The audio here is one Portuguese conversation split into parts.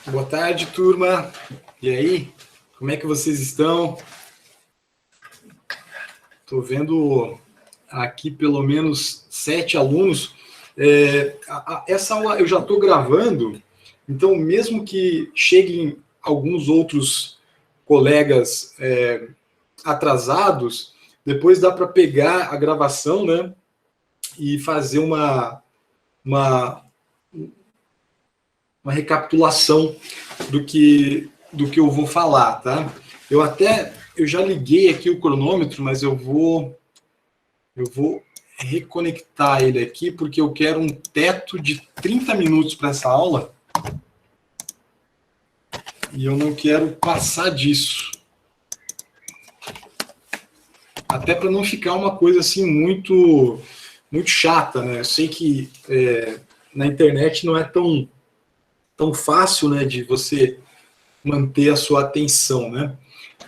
Boa tarde, turma. E aí? Como é que vocês estão? Estou vendo aqui pelo menos 7 alunos. Essa aula eu já estou gravando, então mesmo que cheguem alguns outros colegas atrasados, depois dá para pegar a gravação, né, e fazer uma recapitulação do que eu vou falar, tá? Eu já liguei aqui o cronômetro, mas eu vou reconectar ele aqui, porque eu quero um teto de 30 minutos para essa aula, e eu não quero passar disso. Até para não ficar uma coisa assim muito chata, né? Eu sei que na internet não é tão fácil, né, de você manter a sua atenção, né?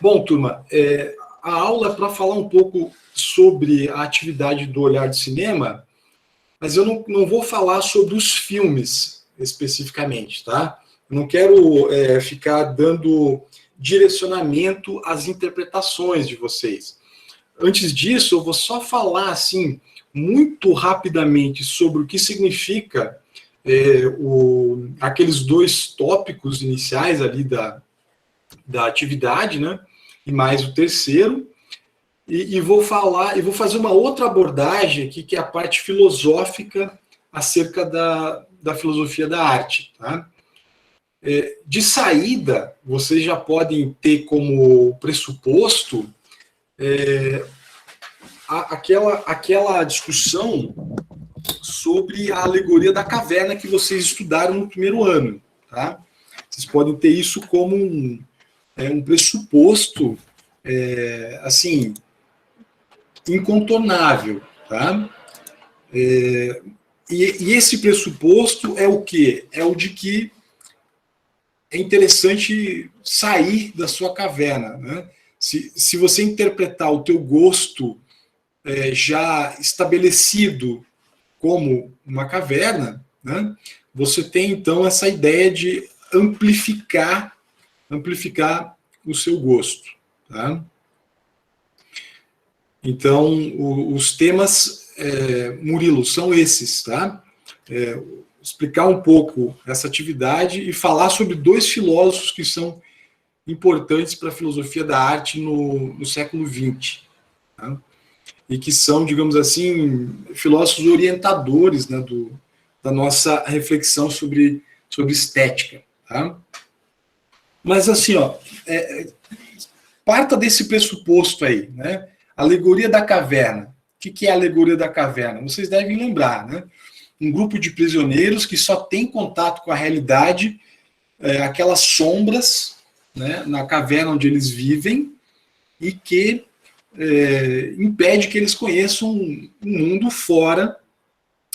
Bom, turma, a aula é para falar um pouco sobre a atividade do olhar de cinema, mas eu não vou falar sobre os filmes especificamente, tá? Eu não quero ficar dando direcionamento às interpretações de vocês. Antes disso, eu vou só falar, assim, muito rapidamente sobre o que significa aqueles dois tópicos iniciais ali da atividade, né? E mais o terceiro. E vou fazer uma outra abordagem aqui, que é a parte filosófica acerca da filosofia da arte, tá? De saída, vocês já podem ter como pressuposto aquela discussão sobre a alegoria da caverna que vocês estudaram no primeiro ano, tá? Vocês podem ter isso como um pressuposto, assim, incontornável, tá? E esse pressuposto é o quê? É o de que é interessante sair da sua caverna, né? Se você interpretar o teu gosto já estabelecido como uma caverna, né, você tem então essa ideia de amplificar o seu gosto, tá? Então, os temas, Murilo, são esses, tá? Explicar um pouco essa atividade e falar sobre dois filósofos que são importantes para a filosofia da arte no século XX, tá? E que são, digamos assim, filósofos orientadores, né, da nossa reflexão sobre estética, tá? Mas assim, parta desse pressuposto aí, né? Alegoria da caverna. O que é a alegoria da caverna? Vocês devem lembrar, né? Um grupo de prisioneiros que só tem contato com a realidade, aquelas sombras, né, na caverna onde eles vivem, e que impede que eles conheçam um mundo fora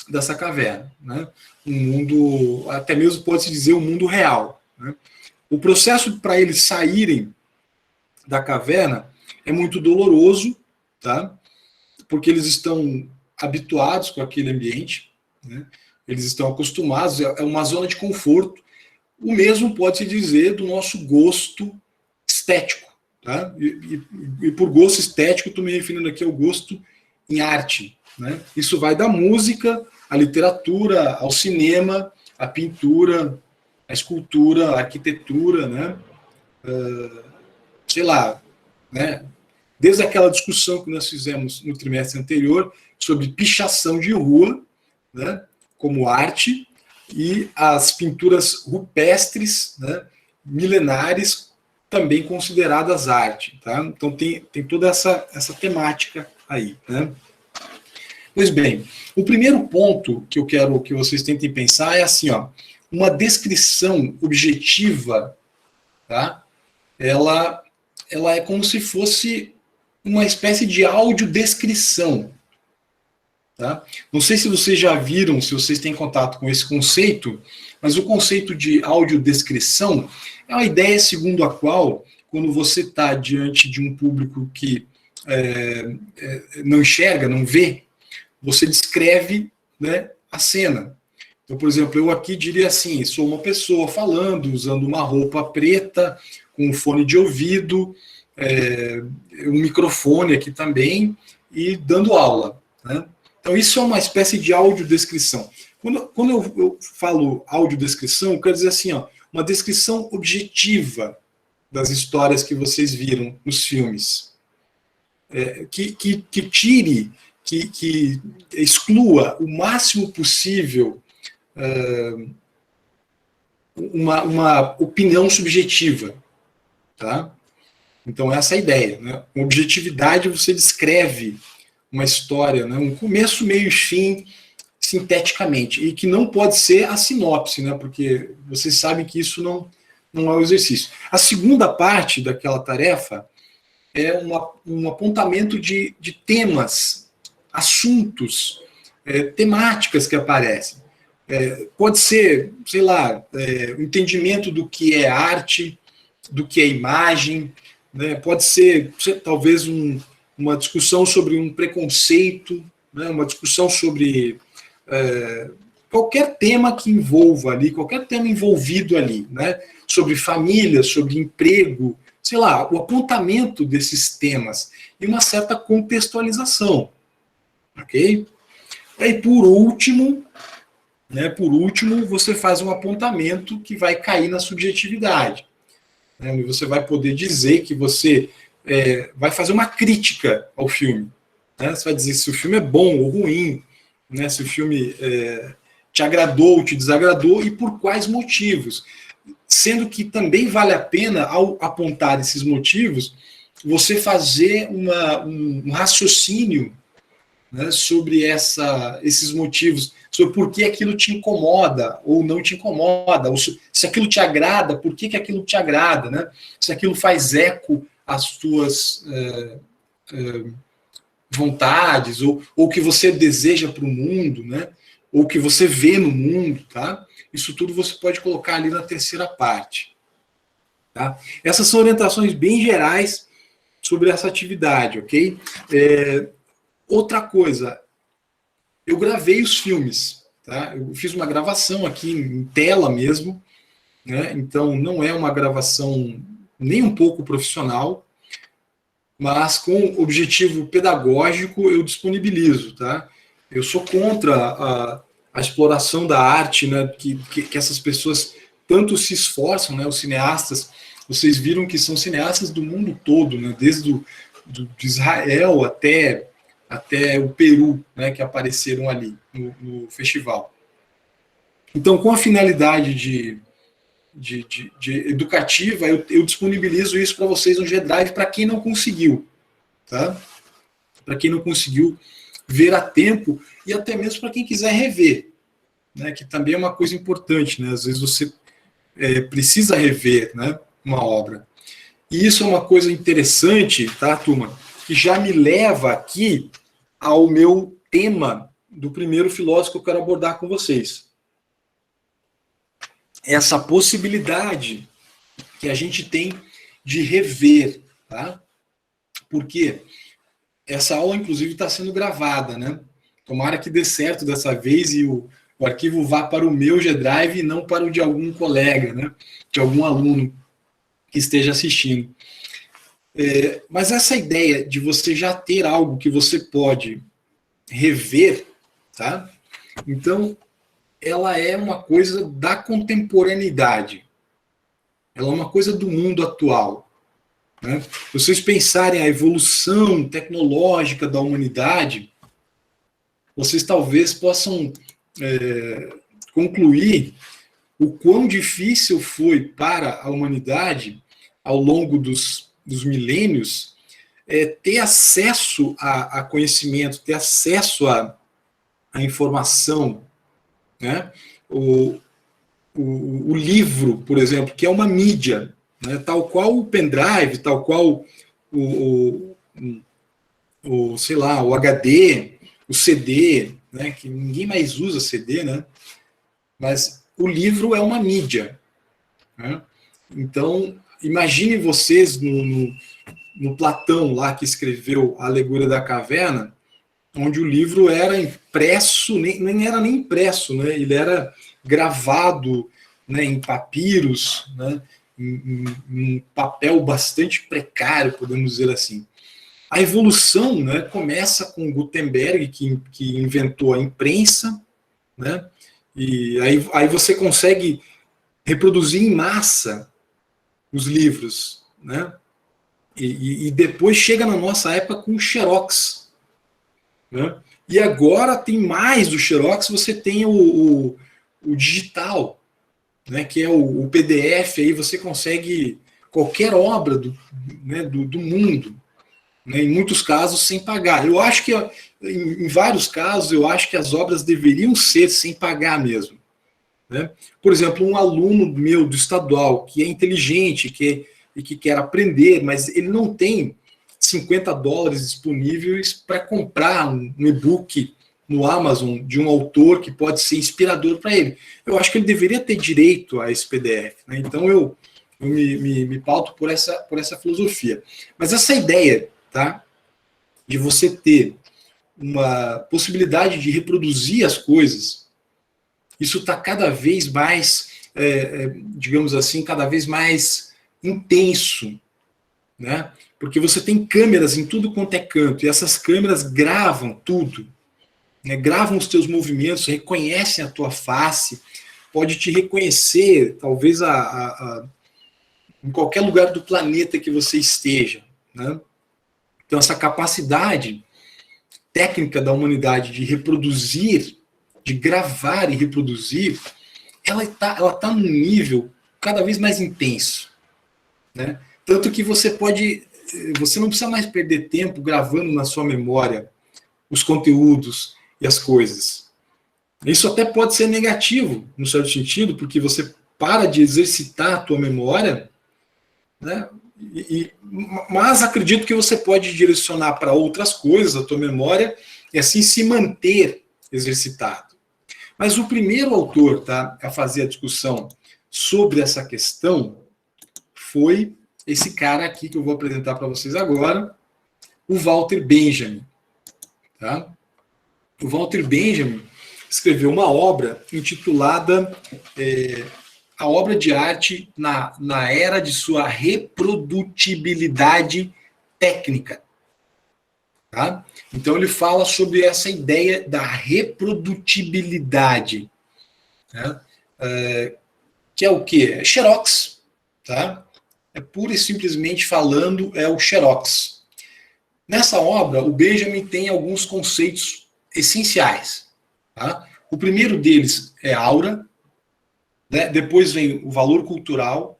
dessa caverna, né? Um mundo, até mesmo pode-se dizer, um mundo real, né? O processo para eles saírem da caverna é muito doloroso, tá? Porque eles estão habituados com aquele ambiente, né? Eles estão acostumados, é uma zona de conforto. O mesmo pode-se dizer do nosso gosto estético, tá? E por gosto estético, estou me referindo aqui ao gosto em arte, né? Isso vai da música, à literatura, ao cinema, à pintura, à escultura, à arquitetura, né? Sei lá, né? Desde aquela discussão que nós fizemos no trimestre anterior sobre pichação de rua, né, como arte, e as pinturas rupestres, né, milenares, também consideradas arte, tá? Então tem toda essa temática aí, né? Pois bem, o primeiro ponto que eu quero que vocês tentem pensar é assim, uma descrição objetiva, tá? Ela é como se fosse uma espécie de audiodescrição, tá? Não sei se vocês já viram, se vocês têm contato com esse conceito, mas o conceito de audiodescrição é uma ideia segundo a qual, quando você está diante de um público que não enxerga, não vê, você descreve, né, a cena. Então, por exemplo, eu aqui diria assim, sou uma pessoa falando, usando uma roupa preta, com um fone de ouvido, um microfone aqui também, e dando aula, né? Então, isso é uma espécie de audiodescrição. Quando eu falo audiodescrição, eu quero dizer assim, ó, uma descrição objetiva das histórias que vocês viram nos filmes. Que tire, que exclua o máximo possível uma opinião subjetiva. Tá? Então, essa é a ideia. Né? Com objetividade, você descreve uma história, né? Um começo, meio e fim, sinteticamente, e que não pode ser a sinopse, né? Porque vocês sabem que isso não é o exercício. A segunda parte daquela tarefa é um apontamento de temas, assuntos, temáticas que aparecem. Pode ser, sei lá, o entendimento do que é arte, do que é imagem, né? Pode ser talvez uma discussão sobre um preconceito, né? Uma discussão sobre qualquer tema que envolva ali, qualquer tema envolvido ali, né? Sobre família, sobre emprego, sei lá, o apontamento desses temas e uma certa contextualização, ok? E por último, você faz um apontamento que vai cair na subjetividade. Né? Você vai poder dizer que você vai fazer uma crítica ao filme. Né? Você vai dizer se o filme é bom ou ruim, né? Se o filme te agradou ou te desagradou e por quais motivos. Sendo que também vale a pena, ao apontar esses motivos, você fazer um raciocínio, né, sobre esses motivos, sobre por que aquilo te incomoda ou não te incomoda, ou se aquilo te agrada, por que aquilo te agrada, né? Se aquilo faz eco às suas vontades, ou que você deseja para o mundo, né? Ou que você vê no mundo, tá? Isso tudo você pode colocar ali na terceira parte. Tá? Essas são orientações bem gerais sobre essa atividade, ok? Outra coisa, eu gravei os filmes, tá? Eu fiz uma gravação aqui em tela mesmo, né? Então não é uma gravação nem um pouco profissional, mas com objetivo pedagógico eu disponibilizo, tá? Eu sou contra a exploração da arte, né? Que essas pessoas tanto se esforçam, né? Os cineastas, vocês viram que são cineastas do mundo todo, né? Desde de Israel até o Peru, né, que apareceram ali no festival. Então, com a finalidade de educativa, eu disponibilizo isso para vocês no G-Drive, para quem não conseguiu, tá? Para quem não conseguiu ver a tempo, e até mesmo para quem quiser rever, né, que também é uma coisa importante, né? Às vezes você precisa rever, né, uma obra. E isso é uma coisa interessante, tá, turma? Que já me leva aqui ao meu tema do primeiro filósofo que eu quero abordar com vocês. Essa possibilidade que a gente tem de rever, tá? Porque essa aula, inclusive, está sendo gravada, né? Tomara que dê certo dessa vez e o arquivo vá para o meu G-Drive e não para o de algum colega, né? De algum aluno que esteja assistindo. Mas essa ideia de você já ter algo que você pode rever, tá? Então, ela é uma coisa da contemporaneidade. Ela é uma coisa do mundo atual. Né? Se vocês pensarem a evolução tecnológica da humanidade, vocês talvez possam concluir o quão difícil foi para a humanidade, ao longo dos milênios, ter acesso a conhecimento, ter acesso a informação, né? O livro, por exemplo, que é uma mídia, né? Tal qual o pendrive, tal qual sei lá, o HD, o CD, né? Que ninguém mais usa CD, né? Mas o livro é uma mídia, né? Então, imagine vocês no Platão, lá que escreveu a Alegoria da Caverna, onde o livro era impresso, nem era nem impresso, né? Ele era gravado, né, em papiros, né, em papel bastante precário, podemos dizer assim. A evolução, né, começa com Gutenberg, que inventou a imprensa, né, e aí você consegue reproduzir em massa os livros, né, e depois chega na nossa época com o Xerox, né, e agora tem mais do Xerox, você tem o digital, né, que é o PDF, aí você consegue qualquer obra do mundo, né, em muitos casos sem pagar. Eu acho que, em vários casos, eu acho que as obras deveriam ser sem pagar mesmo. Né? Por exemplo, um aluno meu do estadual que é inteligente e que quer aprender, mas ele não tem $50 disponíveis para comprar um e-book no Amazon de um autor que pode ser inspirador para ele. Eu acho que ele deveria ter direito a esse PDF. Né? Então eu me pauto por essa filosofia. Mas essa ideia, tá, de você ter uma possibilidade de reproduzir as coisas, isso está cada vez mais, digamos assim, cada vez mais intenso, né? Porque você tem câmeras em tudo quanto é canto, e essas câmeras gravam tudo, né? Gravam os teus movimentos, reconhecem a tua face, pode te reconhecer, talvez em qualquer lugar do planeta que você esteja, né? Então essa capacidade técnica da humanidade de reproduzir, de gravar e reproduzir, ela tá num nível cada vez mais intenso, né? Tanto que você não precisa mais perder tempo gravando na sua memória os conteúdos e as coisas. Isso até pode ser negativo, no certo sentido, porque você para de exercitar a tua memória, né? Mas acredito que você pode direcionar para outras coisas a tua memória e assim se manter exercitado. Mas o primeiro autor, tá, a fazer a discussão sobre essa questão foi esse cara aqui que eu vou apresentar para vocês agora, o Walter Benjamin. Tá? O Walter Benjamin escreveu uma obra intitulada A Obra de Arte na Era de Sua Reprodutibilidade Técnica. Tá? Então ele fala sobre essa ideia da reprodutibilidade, né? Que é o quê? É Xerox. Tá? É pura e simplesmente falando, é o Xerox. Nessa obra, o Benjamin tem alguns conceitos essenciais. Tá? O primeiro deles é aura, né? Depois vem o valor cultural,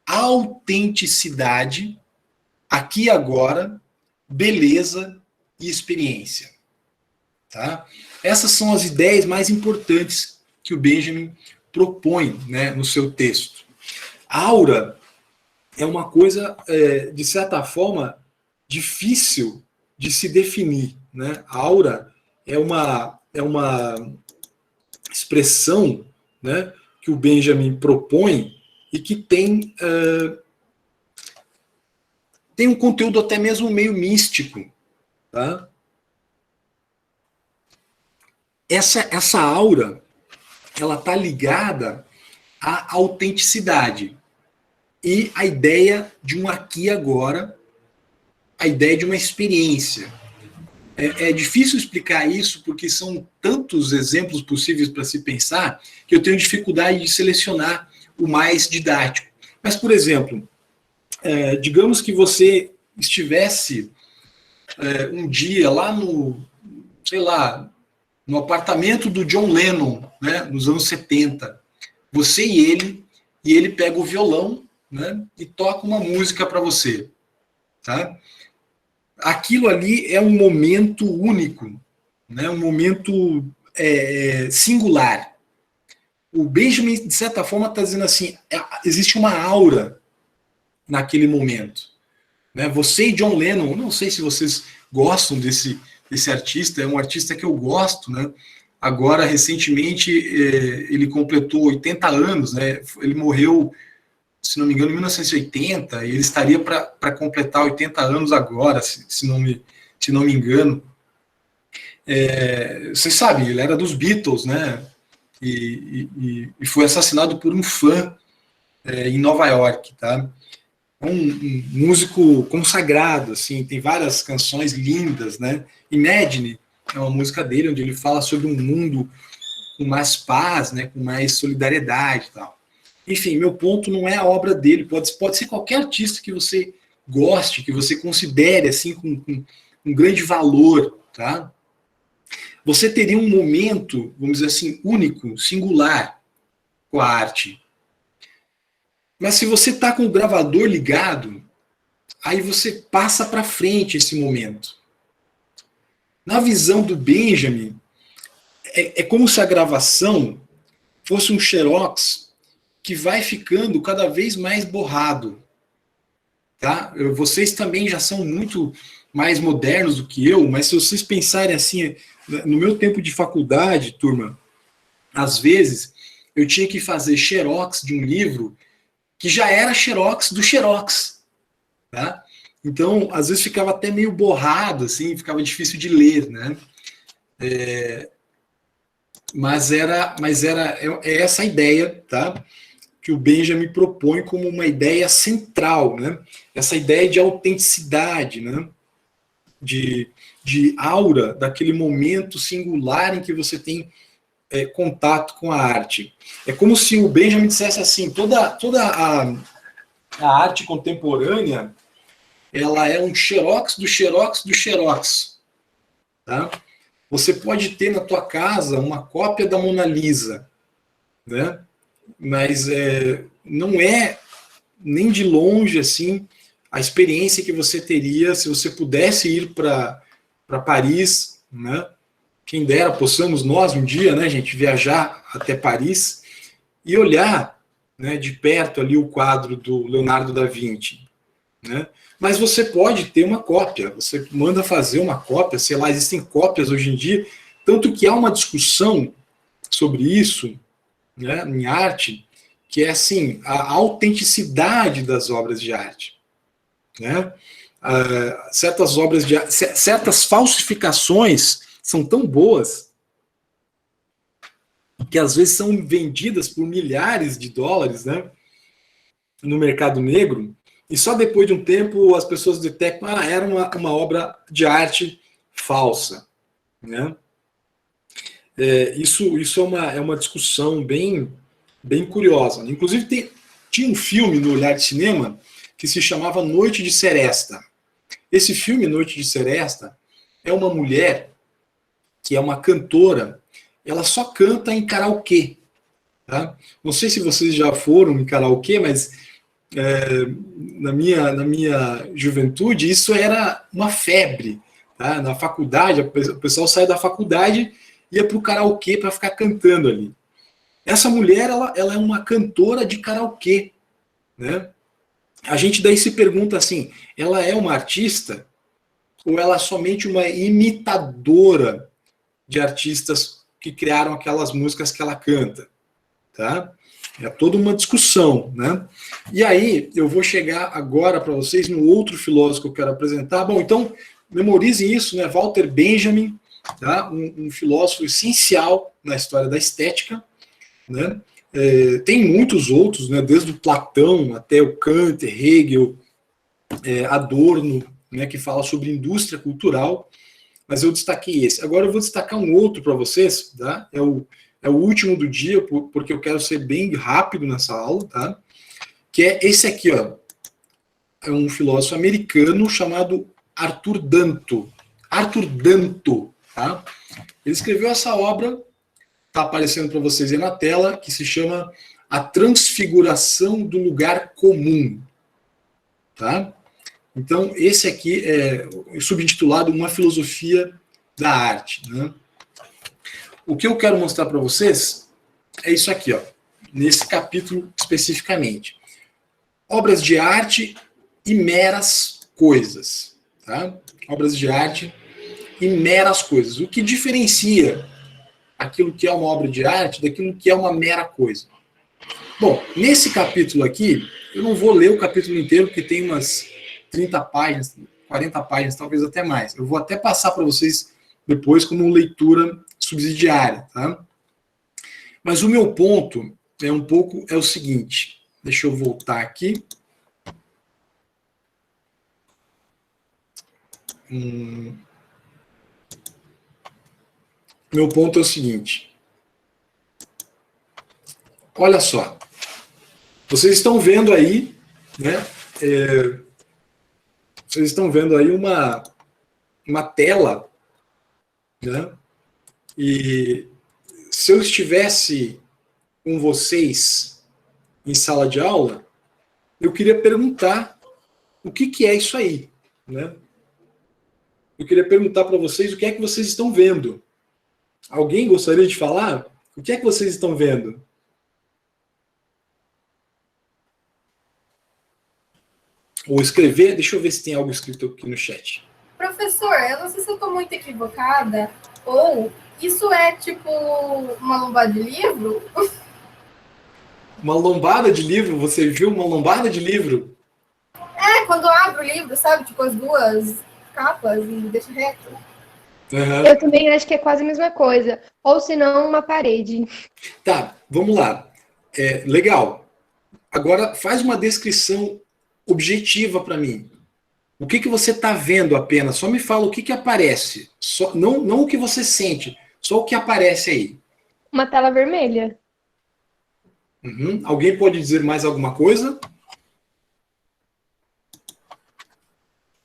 autenticidade, aqui e agora, beleza e experiência. Tá? Essas são as ideias mais importantes que o Benjamin propõe, né, no seu texto. A aura é uma coisa, de certa forma, difícil de se definir. Né? A aura é uma expressão, né, que o Benjamin propõe e que tem um conteúdo até mesmo meio místico. Tá? Essa aura, ela está ligada à autenticidade e à ideia de um aqui e agora, a ideia de uma experiência. É difícil explicar isso porque são tantos exemplos possíveis para se pensar que eu tenho dificuldade de selecionar o mais didático. Mas, por exemplo, digamos que você estivesse um dia lá no apartamento do John Lennon, né, nos anos 70. Você e ele pega o violão, né, e toca uma música para você. Tá? Aquilo ali é um momento único, né, um momento singular. O Benjamin, de certa forma, está dizendo assim, existe uma aura naquele momento. Né? Você e John Lennon, não sei se vocês gostam desse artista, é um artista que eu gosto, né? Agora, recentemente, ele completou 80 anos, né? Ele morreu, se não me engano, em 1980, e ele estaria para completar 80 anos agora, se não me engano. Vocês sabem, ele era dos Beatles, né? E foi assassinado por um fã em Nova York, tá? Um músico consagrado, assim, tem várias canções lindas, né? Imagine é uma música dele onde ele fala sobre um mundo com mais paz, né? Com mais solidariedade, e tal. Enfim, meu ponto não é a obra dele, pode ser qualquer artista que você goste, que você considere assim com um grande valor, tá? Você teria um momento, vamos dizer assim, único, singular com a arte. Mas se você está com o gravador ligado, aí você passa para frente esse momento. Na visão do Benjamin, é como se a gravação fosse um xerox que vai ficando cada vez mais borrado. Tá? Vocês também já são muito mais modernos do que eu, mas se vocês pensarem assim, no meu tempo de faculdade, turma, às vezes eu tinha que fazer xerox de um livro que já era xerox do xerox. Tá? Então, às vezes ficava até meio borrado, assim, ficava difícil de ler, né? Mas é essa a ideia, tá? Que o Benjamin propõe como uma ideia central, né? Essa ideia de autenticidade, né? De aura daquele momento singular em que você tem contato com a arte. É como se o Benjamin dissesse assim, toda a arte contemporânea, ela é um xerox do xerox do xerox. Tá? Você pode ter na tua casa uma cópia da Mona Lisa, né? Mas não é nem de longe assim a experiência que você teria se você pudesse ir para Paris, né? Quem dera, possamos nós um dia, né, gente, viajar até Paris e olhar, né, de perto ali o quadro do Leonardo da Vinci, né? Mas você pode ter uma cópia, você manda fazer uma cópia, sei lá, existem cópias hoje em dia, tanto que há uma discussão sobre isso, né, em arte, que é assim, a autenticidade das obras de arte, né? Certas obras de arte, certas falsificações são tão boas que às vezes são vendidas por milhares de dólares, né, no mercado negro, e só depois de um tempo as pessoas detectam, era uma obra de arte falsa, né? Isso é uma discussão bem curiosa. Inclusive, tinha um filme no Olhar de Cinema que se chamava Noite de Seresta. Esse filme, Noite de Seresta, é uma mulher que é uma cantora, ela só canta em karaokê. Tá? Não sei se vocês já foram em karaokê, mas na minha juventude isso era uma febre. Tá? Na faculdade, o pessoal saía da faculdade e ia para o karaokê para ficar cantando ali. Essa mulher, ela é uma cantora de karaokê, né? A gente daí se pergunta assim, ela é uma artista ou ela é somente uma imitadora de artistas que criaram aquelas músicas que ela canta, tá? É toda uma discussão, né? E aí, eu vou chegar agora para vocês no outro filósofo que eu quero apresentar. Bom, então, memorizem isso, né? Walter Benjamin, tá? Um filósofo essencial na história da estética, né? Tem muitos outros, né? Desde o Platão até o Kant, Hegel, Adorno, né? Que fala sobre indústria cultural, mas eu destaquei esse. Agora eu vou destacar um outro para vocês, tá? É o último do dia, porque eu quero ser bem rápido nessa aula, tá? Que é esse aqui, ó. É um filósofo americano chamado Arthur Danto. Arthur Danto, tá? Ele escreveu essa obra, está aparecendo para vocês aí na tela, que se chama A Transfiguração do Lugar Comum, tá? Então, esse aqui é subintitulado Uma Filosofia da Arte, né? O que eu quero mostrar para vocês é isso aqui, ó, nesse capítulo especificamente. Obras de arte e meras coisas, tá? Obras de arte e meras coisas. O que diferencia aquilo que é uma obra de arte daquilo que é uma mera coisa? Bom, nesse capítulo aqui, eu não vou ler o capítulo inteiro, porque tem umas 30 páginas, 40 páginas, talvez até mais. Eu vou até passar para vocês depois como leitura subsidiária, tá? Mas o meu ponto é o seguinte, deixa eu voltar aqui. Meu ponto é o seguinte. Olha só. Vocês estão vendo aí, né? Vocês estão vendo aí uma tela, né? E se eu estivesse com vocês em sala de aula, eu queria perguntar o que é isso aí, né? Eu queria perguntar para vocês o que é que vocês estão vendo. Alguém gostaria de falar? O que é que vocês estão vendo? Ou escrever? Deixa eu ver se tem algo escrito aqui no chat. Professor, eu não sei se eu estou muito equivocada, ou isso é tipo uma lombada de livro? Uma lombada de livro? Você viu uma lombada de livro? É, quando abre o livro, sabe? Tipo as duas capas e deixa reto. Uhum. Eu também acho que é quase a mesma coisa. Ou se não, uma parede. Tá, vamos lá. Legal. Agora faz uma descrição objetiva para mim. O que você está vendo apenas? Só me fala o que aparece. Não o que você sente, só o que aparece aí. Uma tela vermelha. Uhum. Alguém pode dizer mais alguma coisa?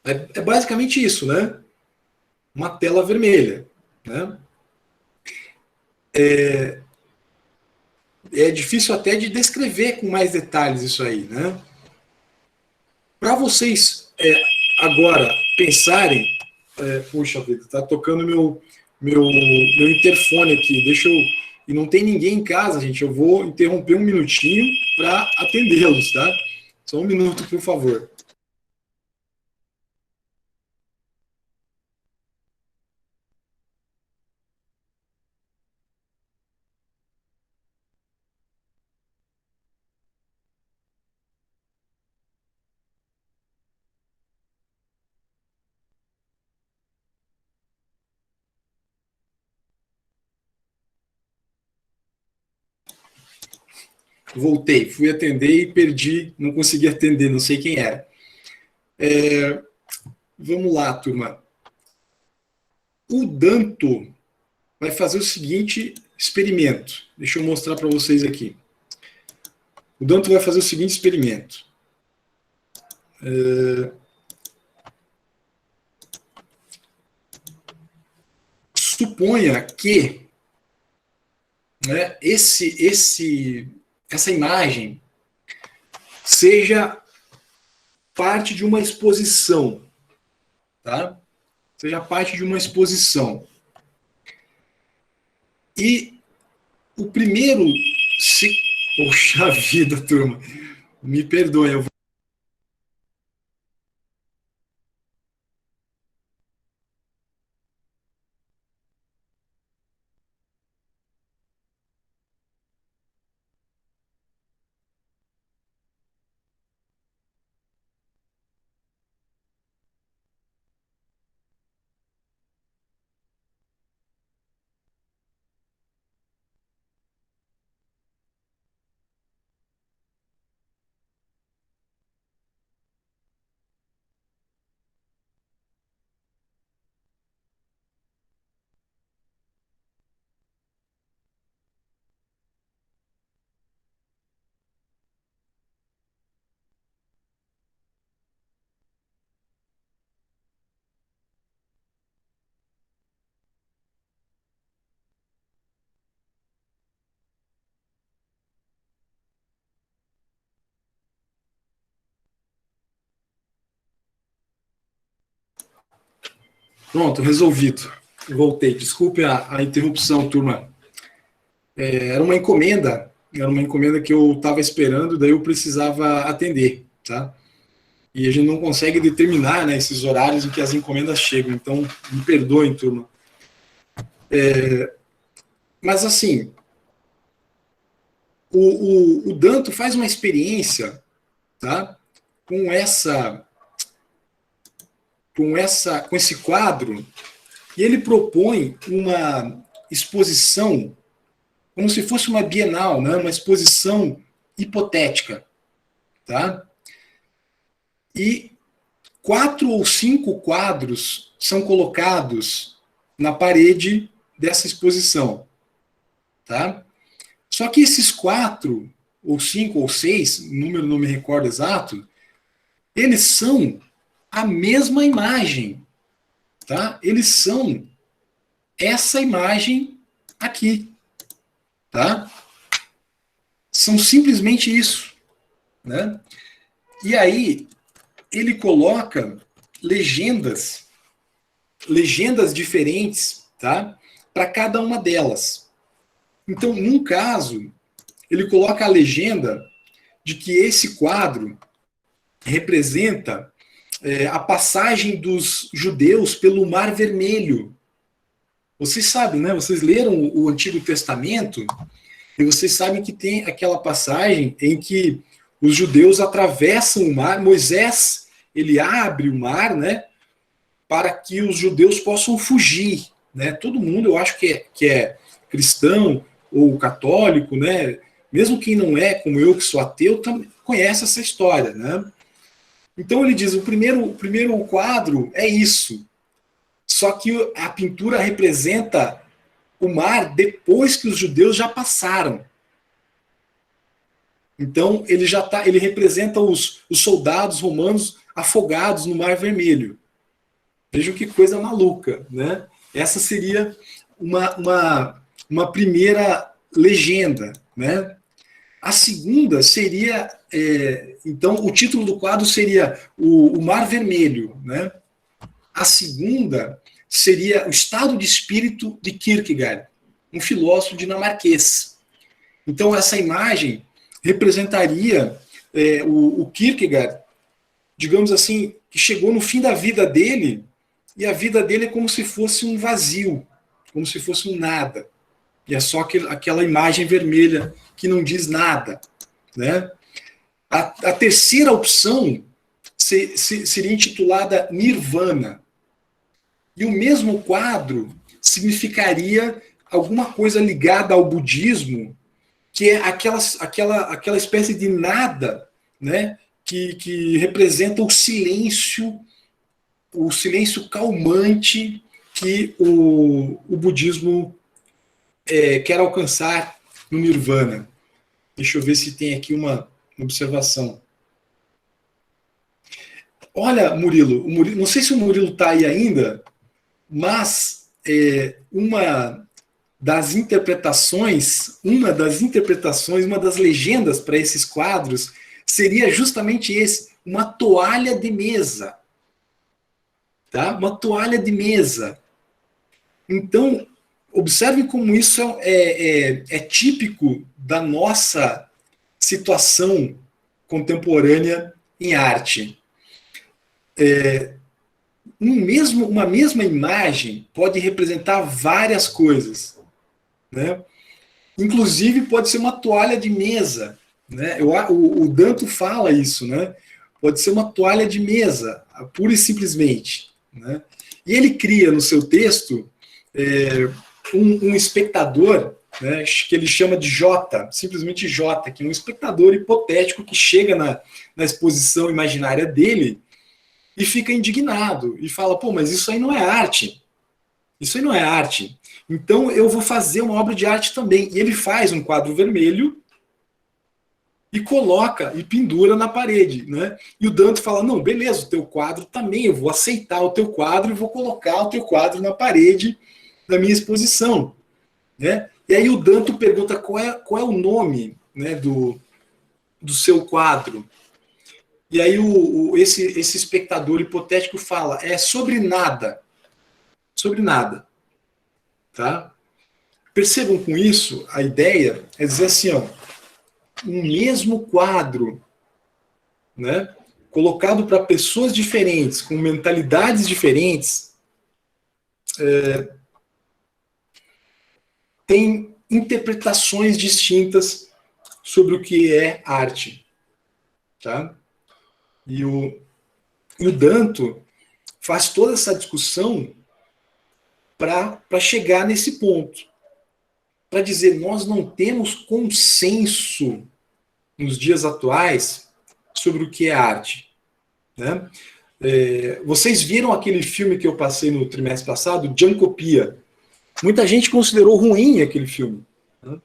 É basicamente isso, né? Uma tela vermelha. Né? É difícil até de descrever com mais detalhes isso aí, né? Para vocês agora pensarem, puxa vida, tá tocando meu interfone aqui, e não tem ninguém em casa, gente, eu vou interromper um minutinho para atendê-los, tá? Só um minuto, por favor. Voltei, fui atender e perdi, não consegui atender, não sei quem era. Vamos lá, turma. O Danto vai fazer o seguinte experimento. Deixa eu mostrar para vocês aqui. O Danto vai fazer o seguinte experimento. Suponha que, né, essa imagem seja parte de uma exposição, tá? Seja parte de uma exposição. E o primeiro... Poxa vida, turma. Me perdoem, eu vou... Pronto, resolvido. Voltei. Desculpe a interrupção, turma. Era uma encomenda que eu estava esperando, daí eu precisava atender, tá? E a gente não consegue determinar, né, esses horários em que as encomendas chegam, então me perdoem, turma. Mas assim, o Danto faz uma experiência, tá? Com esse quadro, E ele propõe uma exposição, como se fosse uma bienal, né? Uma exposição hipotética. Tá? E 4 ou 5 quadros são colocados na parede dessa exposição. Tá? Só que esses 4, ou 5, ou 6, o número não me recordo exato, eles são a mesma imagem. Tá? Eles são essa imagem aqui. Tá? São simplesmente isso. Né? E aí, ele coloca legendas diferentes, tá? Para cada uma delas. Então, num caso, ele coloca a legenda de que esse quadro representa a passagem dos judeus pelo Mar Vermelho. Vocês sabem, né? Vocês leram o Antigo Testamento e vocês sabem que tem aquela passagem em que os judeus atravessam o mar. Moisés, ele abre o mar, né? Para que os judeus possam fugir, né? Todo mundo, eu acho que é cristão ou católico, né? Mesmo quem não é, como eu que sou ateu, também conhece essa história, né? Então ele diz, o primeiro quadro é isso. Só que a pintura representa o mar depois que os judeus já passaram. Então ele representa os soldados romanos afogados no Mar Vermelho. Vejam que coisa maluca, né? Essa seria uma primeira legenda, né? A segunda seria, então, o título do quadro seria o Mar Vermelho, né? A segunda seria o estado de espírito de Kierkegaard, um filósofo dinamarquês. Então, essa imagem representaria o Kierkegaard, digamos assim, que chegou no fim da vida dele, e a vida dele é como se fosse um vazio, como se fosse um nada. E é só aquela imagem vermelha que não diz nada. Né? A terceira opção seria intitulada Nirvana. E o mesmo quadro significaria alguma coisa ligada ao budismo, que é aquela espécie de nada, né? que representa o silêncio calmante que o budismo quer alcançar no Nirvana. Deixa eu ver se tem aqui uma observação. Olha, Murilo, não sei se o Murilo está aí ainda, mas uma das interpretações, uma das legendas para esses quadros seria justamente uma toalha de mesa. Tá? Uma toalha de mesa. Então, observem como isso é típico da nossa situação contemporânea em arte. Uma mesma imagem pode representar várias coisas. Né? Inclusive, pode ser uma toalha de mesa. Né? O Danto fala isso. Né? Pode ser uma toalha de mesa, pura e simplesmente. Né? E ele cria no seu texto um espectador, né, que ele chama de J, simplesmente J, que é um espectador hipotético que chega na exposição imaginária dele e fica indignado e fala, pô, mas isso aí não é arte. Isso aí não é arte. Então eu vou fazer uma obra de arte também. E ele faz um quadro vermelho e coloca e pendura na parede. Né? E o Danto fala, não, beleza, o teu quadro também, eu vou aceitar o teu quadro e vou colocar o teu quadro na parede da minha exposição. Né? E aí o Danto pergunta qual é o nome, né, do seu quadro. E aí esse espectador hipotético fala, é sobre nada. Sobre nada. Tá? Percebam com isso, a ideia é dizer assim, ó, um mesmo quadro, né, colocado para pessoas diferentes, com mentalidades diferentes, tem interpretações distintas sobre o que é arte. Tá? E o Danto faz toda essa discussão para chegar nesse ponto. Para dizer, nós não temos consenso nos dias atuais sobre o que é arte. Né? Vocês viram aquele filme que eu passei no trimestre passado, Junkopia? Muita gente considerou ruim aquele filme. Né?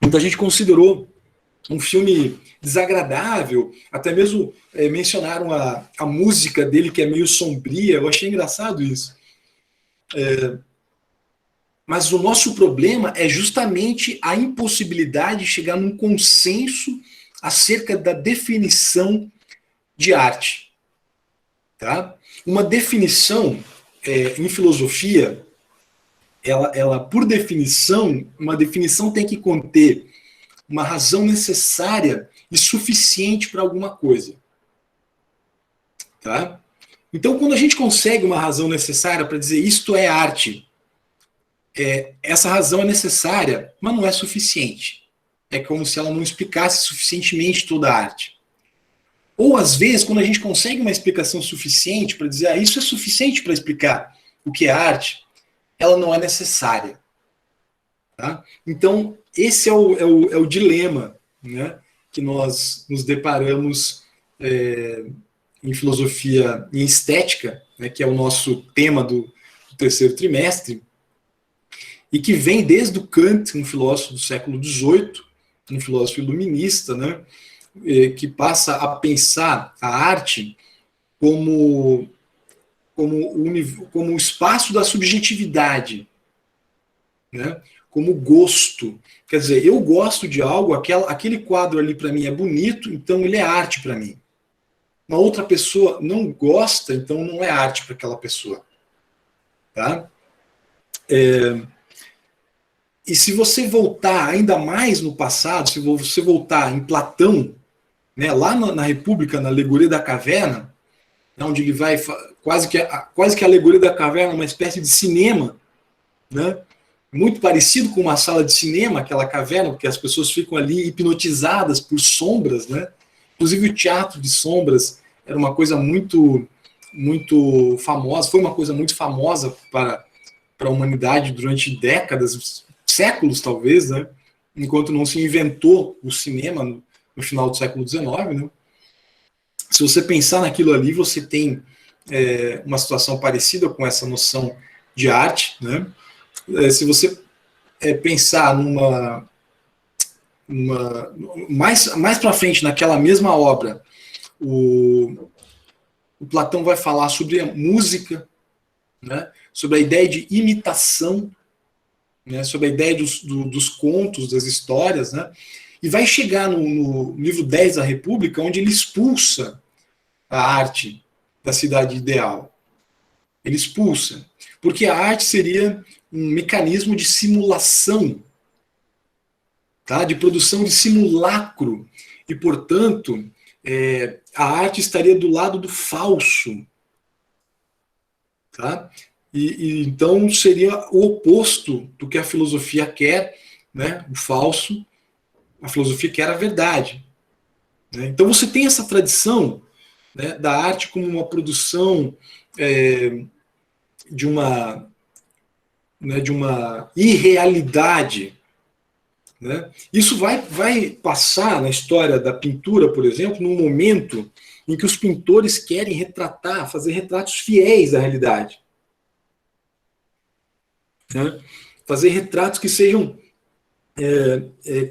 Muita gente considerou um filme desagradável, até mesmo mencionaram a música dele, que é meio sombria. Eu achei engraçado isso. Mas o nosso problema é justamente a impossibilidade de chegar num consenso acerca da definição de arte. Tá? Uma definição em filosofia, ela, por definição, uma definição tem que conter uma razão necessária e suficiente para alguma coisa. Tá? Então, quando a gente consegue uma razão necessária para dizer isto é arte, essa razão é necessária, mas não é suficiente. É como se ela não explicasse suficientemente toda a arte. Ou, às vezes, quando a gente consegue uma explicação suficiente para dizer isso é suficiente para explicar o que é arte, ela não é necessária. Tá? Então, esse é o dilema, né, que nós nos deparamos em filosofia e em estética, né, que é o nosso tema do terceiro trimestre, e que vem desde o Kant, um filósofo do século XVIII, um filósofo iluminista, né, que passa a pensar a arte como o espaço da subjetividade, né? Como gosto. Quer dizer, eu gosto de algo, aquele quadro ali para mim é bonito, então ele é arte para mim. Uma outra pessoa não gosta, então não é arte para aquela pessoa. Tá? E se você voltar ainda mais no passado, se você voltar em Platão, né, lá na República, na Alegoria da Caverna, onde ele vai quase que a Alegoria da Caverna é uma espécie de cinema, né? Muito parecido com uma sala de cinema, aquela caverna, porque as pessoas ficam ali hipnotizadas por sombras, né? Inclusive o teatro de sombras era uma coisa muito, muito famosa, foi uma coisa muito famosa para a humanidade durante décadas, séculos talvez, né? Enquanto não se inventou o cinema no final do século XIX, né? Se você pensar naquilo ali, você tem uma situação parecida com essa noção de arte, né? Se você pensar mais para frente, naquela mesma obra, o Platão vai falar sobre a música, né? Sobre a ideia de imitação, né? Sobre a ideia dos contos, das histórias, né? E vai chegar no livro 10 da República, onde ele expulsa a arte da cidade ideal. Ele expulsa. Porque a arte seria um mecanismo de simulação, tá? De produção de simulacro. E, portanto, a arte estaria do lado do falso. Tá? E então seria o oposto do que a filosofia quer, né? O falso. A filosofia quer a verdade. Né? Então você tem essa tradição, né, da arte como uma produção de uma irrealidade. Né? Isso vai passar na história da pintura, por exemplo, num momento em que os pintores querem fazer retratos fiéis à realidade. Né? Fazer retratos que sejam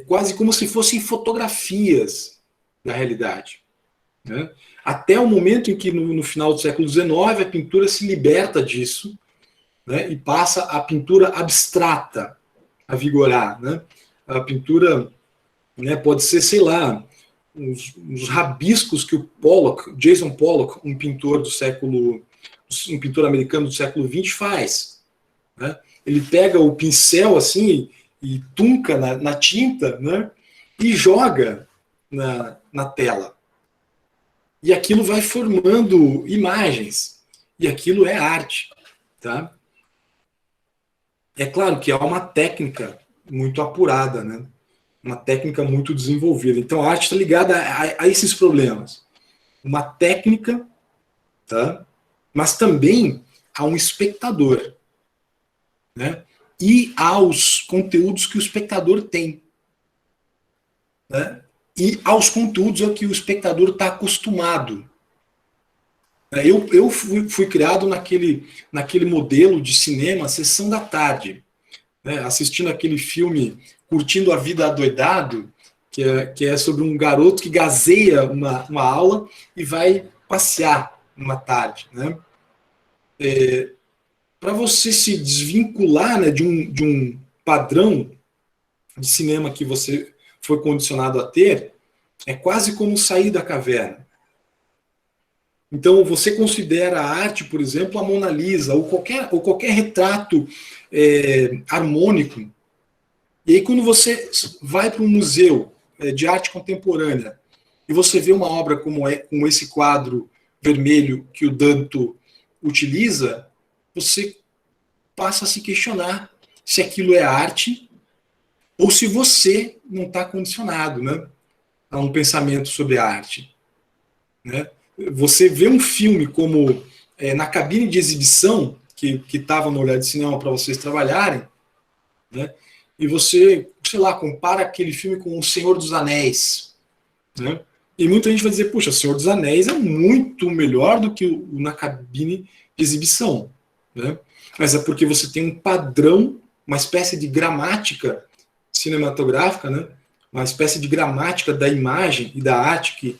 quase como se fossem fotografias da realidade. Né? Até o momento em que, no final do século XIX, a pintura se liberta disso, né, e passa a pintura abstrata a vigorar. Né? A pintura, né, pode ser, sei lá, uns rabiscos que o Jason Pollock, um pintor americano do século XX, faz. Né? Ele pega o pincel assim e tunca na tinta, né, e joga na tela. E aquilo vai formando imagens. E aquilo é arte. Tá? É claro que há uma técnica muito apurada, né? Uma técnica muito desenvolvida. Então a arte está ligada a esses problemas. Uma técnica, tá? Mas também a um espectador, né? E aos conteúdos que o espectador tem, né? E aos conteúdos a que o espectador está acostumado. Eu fui criado naquele modelo de cinema, sessão da tarde, né? Assistindo aquele filme Curtindo a Vida Adoidado, que é sobre um garoto que gazeia uma aula e vai passear numa tarde, né? Para você se desvincular, né, de um padrão de cinema que você foi condicionado a ter, é quase como sair da caverna. Então, você considera a arte, por exemplo, a Mona Lisa, ou qualquer retrato harmônico. E aí, quando você vai para um museu de arte contemporânea e você vê uma obra como esse quadro vermelho que o Danto utiliza, você passa a se questionar se aquilo é arte ou se você não está condicionado, né, a um pensamento sobre a arte, né? Você vê um filme como Na Cabine de Exibição, que estava no Olhar de Cinema para vocês trabalharem, né? E você, sei lá, compara aquele filme com O Senhor dos Anéis, né? E muita gente vai dizer, puxa, O Senhor dos Anéis é muito melhor do que o Na Cabine de Exibição, né? Mas é porque você tem um padrão, uma espécie de gramática cinematográfica, né? Uma espécie de gramática da imagem e da arte que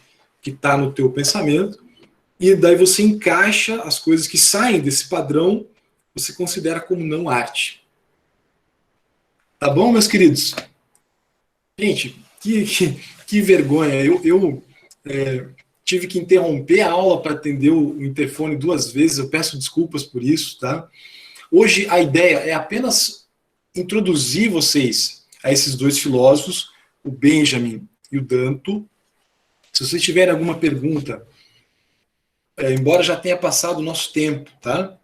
está no teu pensamento, e daí você encaixa as coisas que saem desse padrão, você considera como não arte. Tá bom, meus queridos? Gente, que vergonha. Eu tive que interromper a aula para atender o interfone 2 vezes, eu peço desculpas por isso, tá? Hoje a ideia é apenas introduzir vocês a esses 2 filósofos, o Benjamin e o Danto. Se vocês tiverem alguma pergunta, embora já tenha passado o nosso tempo, tá?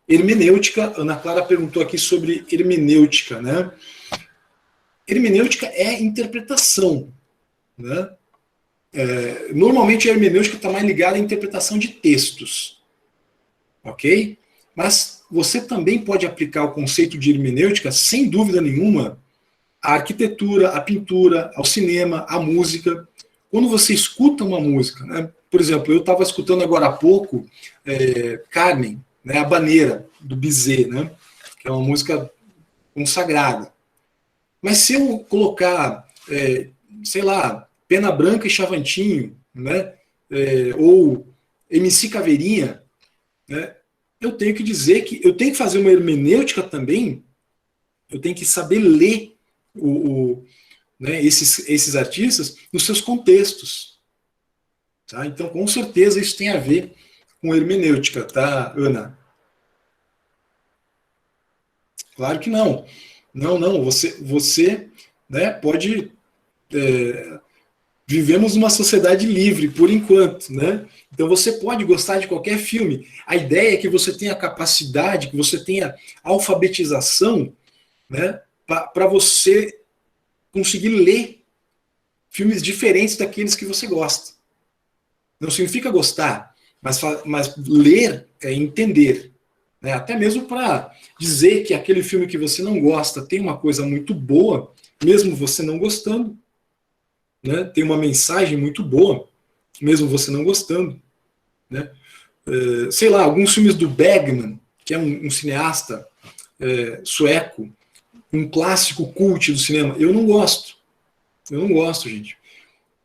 Hermenêutica, Ana Clara perguntou aqui sobre hermenêutica, né? Hermenêutica é interpretação, né? Normalmente a hermenêutica está mais ligada à interpretação de textos, ok? Mas você também pode aplicar o conceito de hermenêutica, sem dúvida nenhuma, à arquitetura, à pintura, ao cinema, à música. Quando você escuta uma música, né? Por exemplo, eu estava escutando agora há pouco Carmen, né, a Habaneira, do Bizet, né, que é uma música consagrada. Mas se eu colocar, sei lá, Pena Branca e Chavantinho, né, ou MC Caveirinha, né, eu tenho que dizer que eu tenho que fazer uma hermenêutica também, eu tenho que saber ler né, esses artistas nos seus contextos. Tá? Então, com certeza, isso tem a ver com hermenêutica, tá, Ana? Claro que não. Não. Você né, pode... vivemos numa sociedade livre, por enquanto, né? Então você pode gostar de qualquer filme. A ideia é que você tenha capacidade, que você tenha alfabetização, né, para você conseguir ler filmes diferentes daqueles que você gosta. Não significa gostar, mas ler é entender. Né? Até mesmo para dizer que aquele filme que você não gosta tem uma coisa muito boa, mesmo você não gostando. Né? Tem uma mensagem muito boa, mesmo você não gostando. Né? Sei lá, alguns filmes do Bergman, que é um cineasta sueco, um clássico cult do cinema, eu não gosto. Eu não gosto, gente.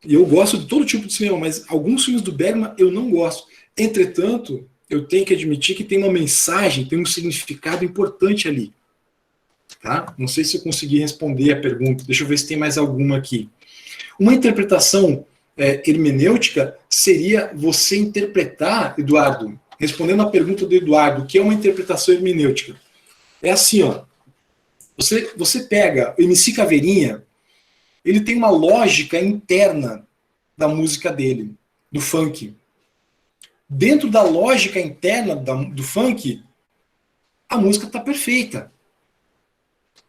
E eu gosto de todo tipo de cinema, mas alguns filmes do Bergman eu não gosto. Entretanto, eu tenho que admitir que tem uma mensagem, tem um significado importante ali. Tá? Não sei se eu consegui responder a pergunta. Deixa eu ver se tem mais alguma aqui. Uma interpretação hermenêutica seria você interpretar, Eduardo, respondendo a pergunta do Eduardo, o que é uma interpretação hermenêutica? É assim, ó. Você pega o MC Caveirinha, ele tem uma lógica interna da música dele, do funk. Dentro da lógica interna do funk, a música está perfeita.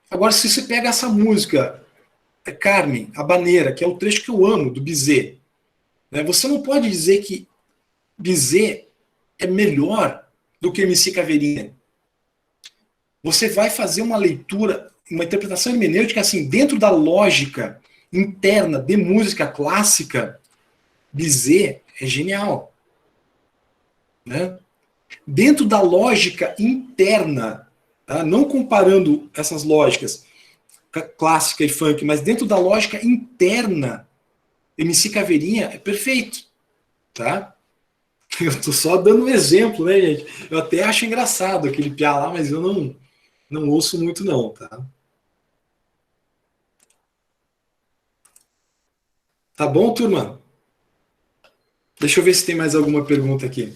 Agora, se você pega essa música, Carmen, Habaneira, que é o trecho que eu amo, do Bizet, né, você não pode dizer que Bizet é melhor do que MC Caveirinha. Você vai fazer uma leitura, uma interpretação hermenêutica assim, dentro da lógica interna de música clássica. Bizet é genial. Né? Dentro da lógica interna, tá? Não comparando essas lógicas clássica e funk, mas dentro da lógica interna, MC Caveirinha é perfeito. Tá? Eu estou só dando um exemplo, né, gente? Eu até acho engraçado aquele piá lá, mas eu não ouço muito, não, tá? Tá bom, turma? Deixa eu ver se tem mais alguma pergunta aqui.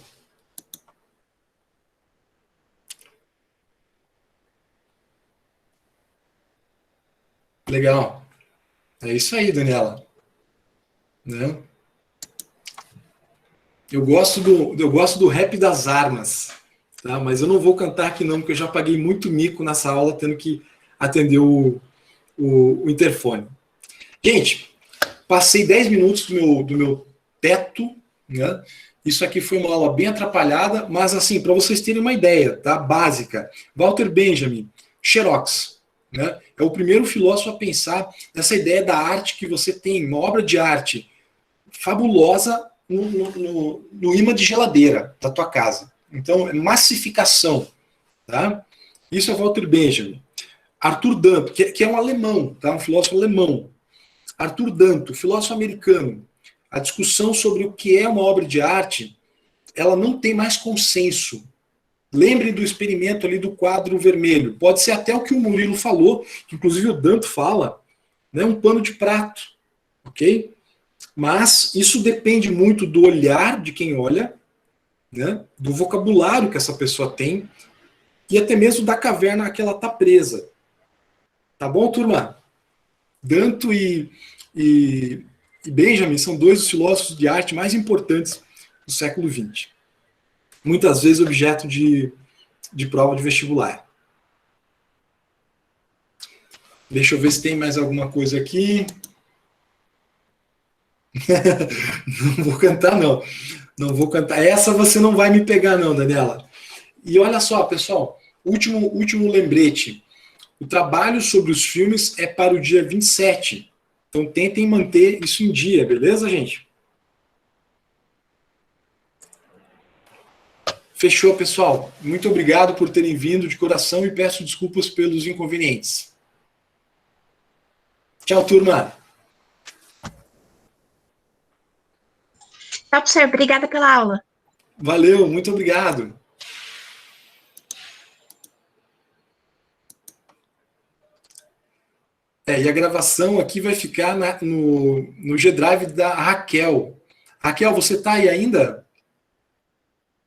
Legal. É isso aí, Daniela. Né? Eu gosto do rap das armas, tá? Mas eu não vou cantar aqui não, porque eu já paguei muito mico nessa aula tendo que atender o interfone. Gente, passei 10 minutos do meu teto, né? Isso aqui foi uma aula bem atrapalhada, mas assim, para vocês terem uma ideia, tá? Básica. Walter Benjamin, Xerox, né? É o primeiro filósofo a pensar nessa ideia da arte que você tem, uma obra de arte fabulosa no imã de geladeira da tua casa. Então, é massificação. Tá? Isso é Walter Benjamin. Arthur Danto, que é um alemão, tá? Um filósofo alemão. Arthur Danto, filósofo americano. A discussão sobre o que é uma obra de arte, ela não tem mais consenso. Lembrem do experimento ali do quadro vermelho. Pode ser até o que o Murilo falou, que inclusive o Danto fala, né? Um pano de prato. Ok? Mas isso depende muito do olhar de quem olha, né, do vocabulário que essa pessoa tem e até mesmo da caverna a que ela está presa. Tá bom, turma? Danto e Benjamin são dois dos filósofos de arte mais importantes do século XX. Muitas vezes objeto de prova de vestibular. Deixa eu ver se tem mais alguma coisa aqui. Não vou cantar, não. Não vou cantar. Essa você não vai me pegar, não, Daniela. E olha só, pessoal, último lembrete. O trabalho sobre os filmes é para o dia 27. Então tentem manter isso em dia, beleza, gente? Fechou, pessoal. Muito obrigado por terem vindo de coração e peço desculpas pelos inconvenientes. Tchau, turma. Tchau, professor. Obrigada pela aula. Valeu, muito obrigado. E a gravação aqui vai ficar no G-Drive da Raquel. Raquel, você está aí ainda?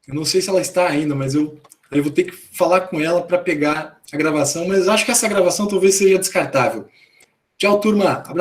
Eu não sei se ela está ainda, mas eu vou ter que falar com ela para pegar a gravação, mas acho que essa gravação talvez seja descartável. Tchau, turma. Abraço.